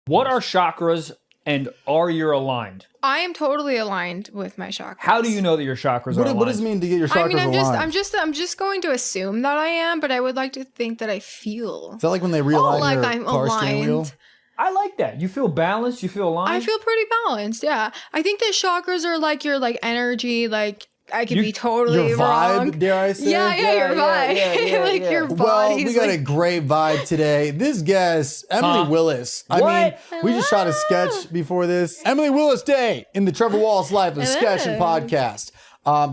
What are chakras and are you aligned? I am totally aligned with my chakras. How do you know that your chakras are aligned? What does it mean to get your chakras aligned? I'm just going to assume that I am, but I would like to think that I feel. Is that like when they realign like your I'm car steering wheel? aligned. I like that. You feel balanced? You feel aligned? I feel pretty balanced, yeah. I think that chakras are like your like energy, like I could be totally your vibe, wrong. dare I say? Yeah, your vibe. Like your body's Well, we got like... a great vibe today. This guest, Emily Willis. I mean, we just shot a sketch before this. Emily Willis Day in the Trevor Wallace Life of Sketch and Podcast.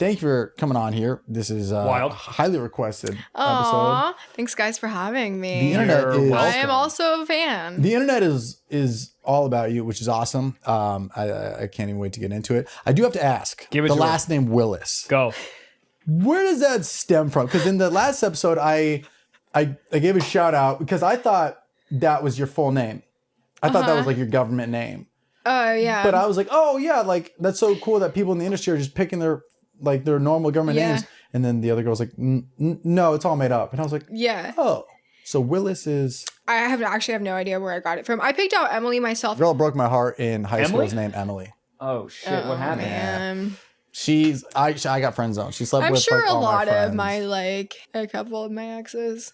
Thank you for coming on here. This is a highly requested episode. Thanks, guys, for having me. The internet is... I am also a fan. The internet is all about you, which is awesome. I can't even wait to get into it. I do have to ask. Give it the to last name Willis. Go. Where does that stem from? Because in the last episode, I gave a shout out because I thought that was your full name. I thought that was like your government name. Oh, yeah. But I was like, oh, yeah, like that's so cool that people in the industry are just picking their normal government names. And then the other girl was like, no, it's all made up. And I was like, oh, so Willis is... I actually have no idea where I got it from. I picked out Emily myself. The girl broke my heart in high school is named Emily. Oh, shit. What happened? I got friend zone. She slept I'm with sure like, all a lot my of my, like, a couple of my exes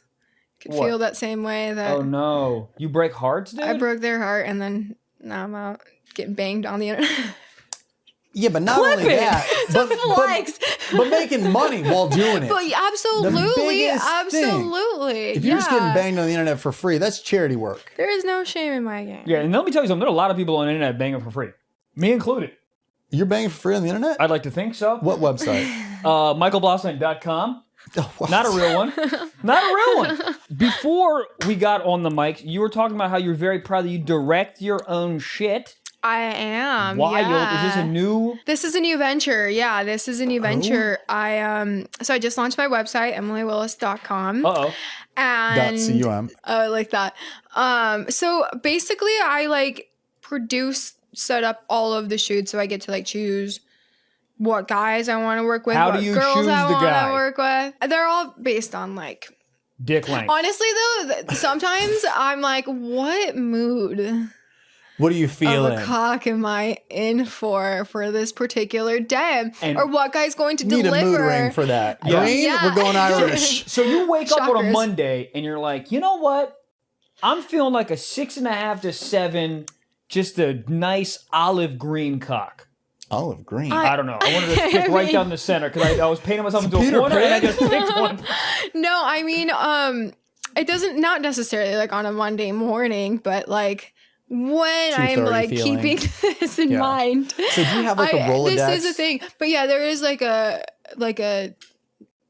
could feel that same way. That oh, no. You break hearts, dude? I broke their heart, and then now I'm out getting banged on the internet. Yeah, but not only that, but making money while doing it. But absolutely. If you're just getting banged on the internet for free, that's charity work. There is no shame in my game. Yeah, and let me tell you something. There are a lot of people on the internet banging for free. Me included. You're banging for free on the internet? I'd like to think so. What website? MichaelBlosnick.com. Not a real one. Not a real one. Before we got on the mic, you were talking about how you're very proud that you direct your own shit. I am. Wild. Yeah. Is this a new? This is a new venture. Yeah, this is a new venture. So I just launched my website, emilywillis.com. And .com. Oh, I like that. So basically I like set up all of the shoots, so I get to like choose what guys I want to work with, How what do you girls choose I the want guy? to work with. They're all based on like dick length. Honestly though, sometimes I'm like, what mood? What are you feeling? Of a cock am I in for this particular day? Or what guy's going to deliver? Need a mood ring for that. Yeah. Green? Yeah. We're going Irish. So you wake up on a Chakras. Monday and you're like, you know what? I'm feeling like a 6.5 to 7, just a nice olive green cock. Olive green? I don't know. I wanted to pick right down the center because I was painting myself into a corner and I just picked one. No, I mean, it doesn't, not necessarily like on a Monday morning, but like when I'm like feeling. keeping this in mind. So do you have like a Rolodex? This is a thing. But yeah, there is like a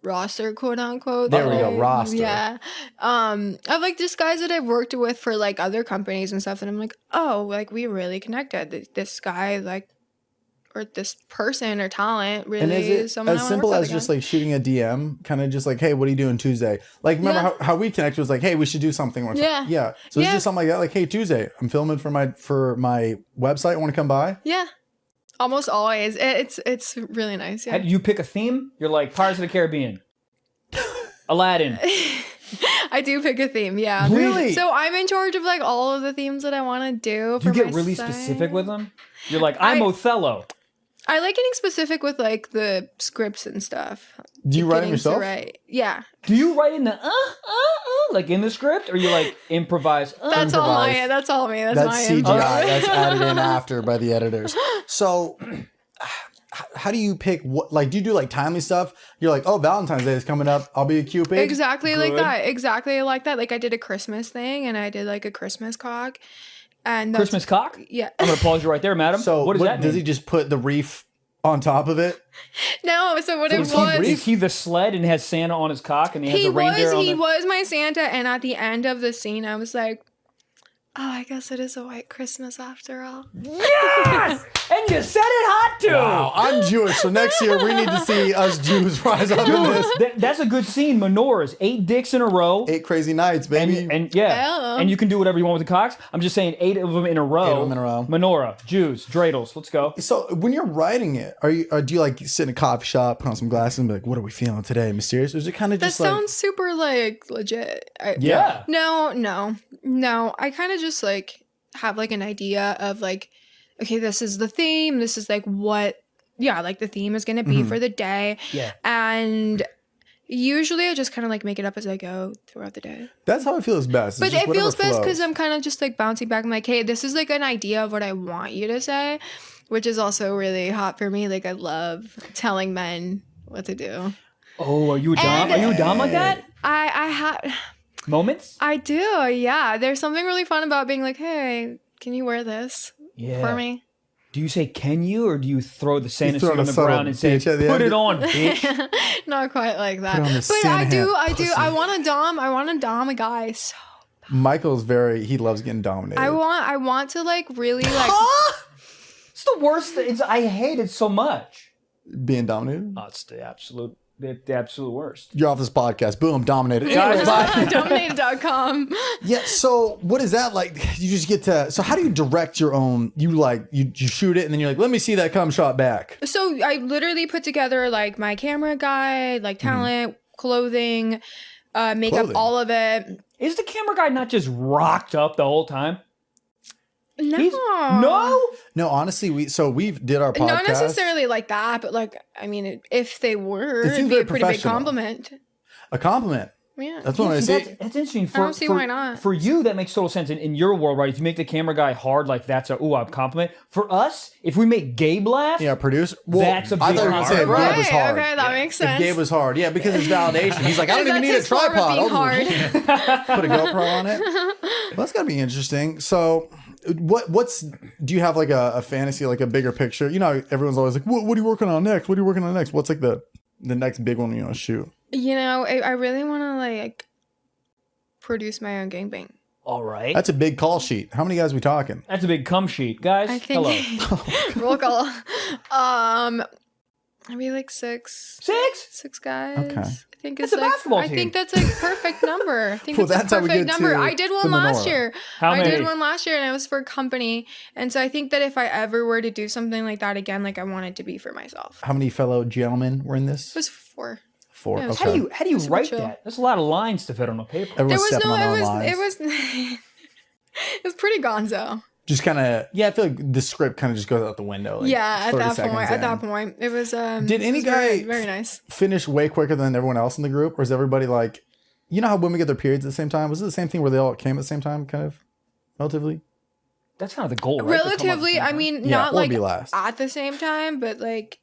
roster, quote unquote. There we go, roster. Yeah. Of like just guys that I've worked with for like other companies and stuff, and I'm like, oh, like we really connected. This guy, like, or this person or talent really and is it someone as simple as just like shooting a DM, kind of just like, hey, what are you doing Tuesday? Like, remember how we connected was like, hey, we should do something. Yeah. So it's just something like that. Like, hey, Tuesday, I'm filming for my website. Want to come by? Yeah. Almost always. It's really nice. Yeah. You pick a theme. You're like Pirates of the Caribbean, Aladdin. I do pick a theme. Yeah. Really? So I'm in charge of like all of the themes that I want to do. You get really specific with them. You're like, I'm Othello. I like getting specific with like the scripts and stuff. Do you write them yourself? Yeah. Do you write in the like in the script, or you like improvise? That's all me. That's my CGI. That's added in after by the editors. So, how do you pick what? Like, do you do like timely stuff? You're like, oh, Valentine's Day is coming up. I'll be a Cupid. Exactly like that. Exactly like that. Like I did a Christmas thing, and I did like a Christmas cock. And Christmas cock? Yeah. I'm gonna pause you right there, madam. So what does that mean? Does he just put the wreath on top of it? No. So what it was? Is he the sled and has Santa on his cock and he has the reindeer on He was my Santa, and at the end of the scene, I was like, oh, I guess it is a white Christmas after all. Yes! And you said it hot too. Wow, I'm Jewish, so next year we need to see us Jews rise up in this. That's a good scene. Menorahs, 8 dicks in a row. 8 crazy nights, baby. And and you can do whatever you want with the cocks. I'm just saying 8 of them in a row. 8 of them in a row. Menorah, Jews, dreidels. Let's go. So when you're writing it, do you like sit in a coffee shop, put on some glasses, and be like, "What are we feeling today? Mysterious?" Or is it kind of just that sounds super like legit? Yeah. No. I kind of just like have like an idea of like, okay, this is the theme. This is like what, like the theme is going to be for the day. Yeah. And usually I just kind of like make it up as I go throughout the day. That's how it feels best. But it feels best because I'm kind of just like bouncing back. I'm like, hey, this is like an idea of what I want you to say, which is also really hot for me. Like I love telling men what to do. Oh, are you a dom? Are you a dom like that? I have moments. I do. Yeah. There's something really fun about being like, hey, can you wear this for me? Do you say "can you" or do you throw the Santa suit on the ground and say "put it on, bitch"? Not quite like that. But I do. I want a dom a guy. So Michael's he loves getting dominated. I want to like really like. It's the worst. I hate it so much. Being dominated? Oh, it's the absolute worst. You're off this podcast. Boom, dominated. Guys, dominated.com. Yeah, so what is that like? You just get to, so how do you direct your own, you shoot it and then you're like, let me see that cum shot back. So I literally put together like my camera guide, like talent, clothing, makeup, all of it. Is the camera guy not just rocked up the whole time? No. No, honestly, we did our podcast. Not necessarily like that, but like, I mean, if they were, it'd be very a pretty big compliment. A compliment. Yeah. That's what I say. That's interesting. I don't see why not. For you, that makes total sense. In your world, right? If you make the camera guy hard, like that's a compliment. For us, if we make Gabe laugh, producer. Well, that's a big I thought you were going to say if Gabe was hard. Okay, that makes sense. If Gabe was hard, because it's validation. He's like, I don't even need a tripod. Put a GoPro on it. Well, that's gotta be interesting. So, do you have like a fantasy, like a bigger picture? You know, everyone's always like, what are you working on next? What are you working on next? What's like the next big one you want to shoot? You know, I really want to like produce my own gangbang. All right. That's a big call sheet. How many guys are we talking? That's a big cum sheet, guys. I think, hello. Roll call. Maybe like six. Six guys. Okay. I think that's it's a basketball team. I think that's a perfect number. I think Well, that's how a we perfect get number. to I did one the last menorah. year. How many? I did one last year and it was for a company. And so I think that if I ever were to do something like that again, like I want it to be for myself. How many fellow gentlemen were in this? It was 4. 4. Yeah, Okay. How do you write chill. that? There's a lot of lines to fit on a paper. Everyone's There was stepping no, on it our was, lines. it was pretty gonzo. Just kind of, I feel like the script kind of just goes out the window. Like At 30 that seconds point. in. At that point. It was Did any it was guy very, very nice. finish way quicker than everyone else in the group? Or is everybody like, you know how women get their periods at the same time? Was it the same thing where they all came at the same time, kind of, relatively? That's kind of the goal, right? Relatively, I mean, Yeah, not or like be last. at the same time, but like,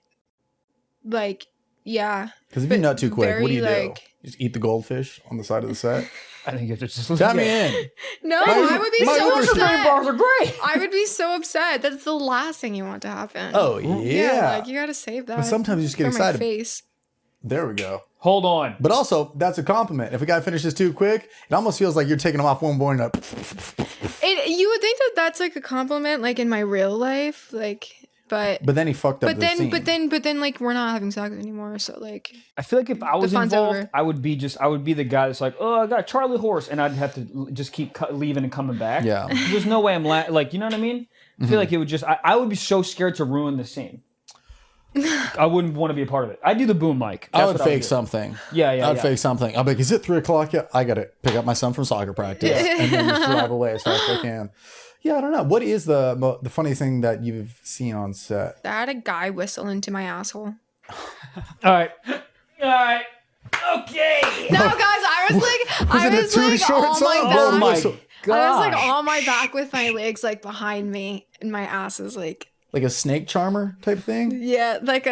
yeah. Because if you nut too quick, what do you do? like- Just eat the goldfish on the side of the set? I think it's just Got me in. No, I would be my so Uber Green bars upset. are great. I would be so upset. That's the last thing you want to happen. Oh, yeah. like you gotta save that. But sometimes you just get for excited. My face. There we go. Hold on. But also, that's a compliment. If a guy finishes too quick, it almost feels like you're taking him off one boy and up. You would think that that's like a compliment, like in my real life, like. But then he fucked up the scene. but then, like we're not having sex anymore. So like, I feel like if I was fun's involved, over. I would be the guy that's like, oh, I got a Charlie horse, and I'd have to just keep leaving and coming back. Yeah. There's no way I'm like, you know what I mean? I feel like it would just, I would be so scared to ruin the scene. I wouldn't want to be a part of it. I'd do the boom mic. I That's would what fake do. something. Yeah. I'd fake something. I'll be like, is it 3:00 yet? I got to pick up my son from soccer practice and then just drive away as fast as I can. Yeah, I don't know. What is the funniest thing that you've seen on set? I had a guy whistle into my asshole. All right. Okay. No, guys, I was like, Was it a too short on song? my Oh back. my I was like gosh. on my back with my legs like behind me, and my ass is like, Like a snake charmer type thing? yeah, like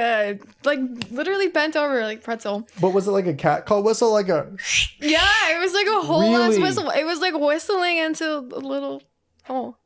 literally bent over like pretzel. But was it like a cat call whistle? Like a... Yeah, it was like a whole ass Really? whistle. It was like whistling into a little hole.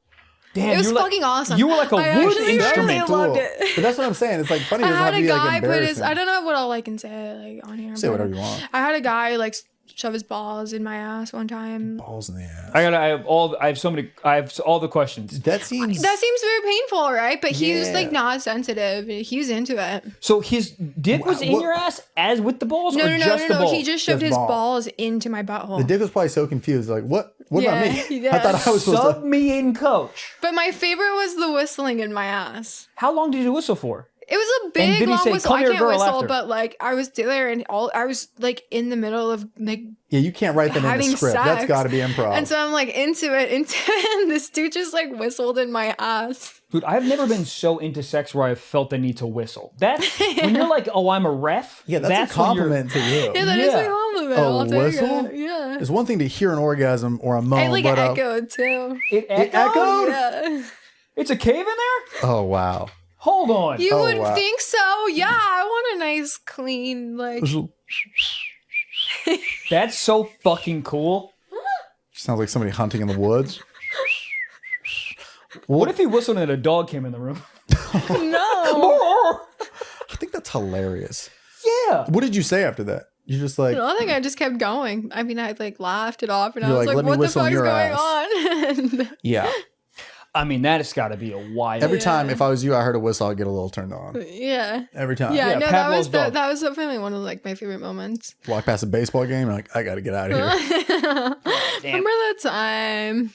Damn, It was you're like- fucking awesome. You were like a I wood actually instrument. really loved it. But that's what I'm saying. It's like funny. It I doesn't have had to a be like guy put his. embarrassing. I don't know what all I can say like on here. Say but whatever you want. I had a guy like shove his balls in my ass one time. Balls in the ass. I have all the questions. That seems... That seems very painful, right? But he was Yeah. like not sensitive. He was into it. So his dick was in What- your ass as with the balls, No, or just the balls? He just shoved Just his ball. balls into my butthole. The dick was probably so confused. Like, what? What Yeah, about me? yeah. I thought I was supposed Sub me in, coach. But my favorite was the whistling in my ass. How long did you whistle for? It was a And big did he long say, whistle. "Come I here, can't girl," whistle, after? but like I was there and I was like in the middle of like Yeah, you can't write that in the having script. That's sex. got to be improv. And so I'm like into it, and this dude just like whistled in my ass. Dude, I've never been so into sex where I've felt the need to whistle. That's when you're like, oh, I'm a ref. yeah, that's a when you're- compliment to you. Yeah, that is Yeah. a compliment. A I'll take whistle? it. Yeah. It's one thing to hear an orgasm or a moan, I like but echoed too. It it echoed? echoed? Yeah. It's a cave in there? Oh wow. Hold on. You Oh, would wow. think so. Yeah, I want a nice, clean, like. That's so fucking cool. Sounds like somebody hunting in the woods. What if he whistled and a dog came in the room? No. I think that's hilarious. Yeah. What did you say after that? You just like, I think I just kept going. I mean, I like laughed it off, and I You're was like, like, "Let me "What the whistle fuck in is your going ass." on?" yeah. I mean, that has got to be a wild. Every time, if I was you, I heard a whistle, I'd get a little turned on. Yeah. Every time. Yeah, Yeah, no, that Pavlov's was dog. that was definitely one of like my favorite moments. Walk past a baseball game, like, I got to get out of here. Damn. Remember that time?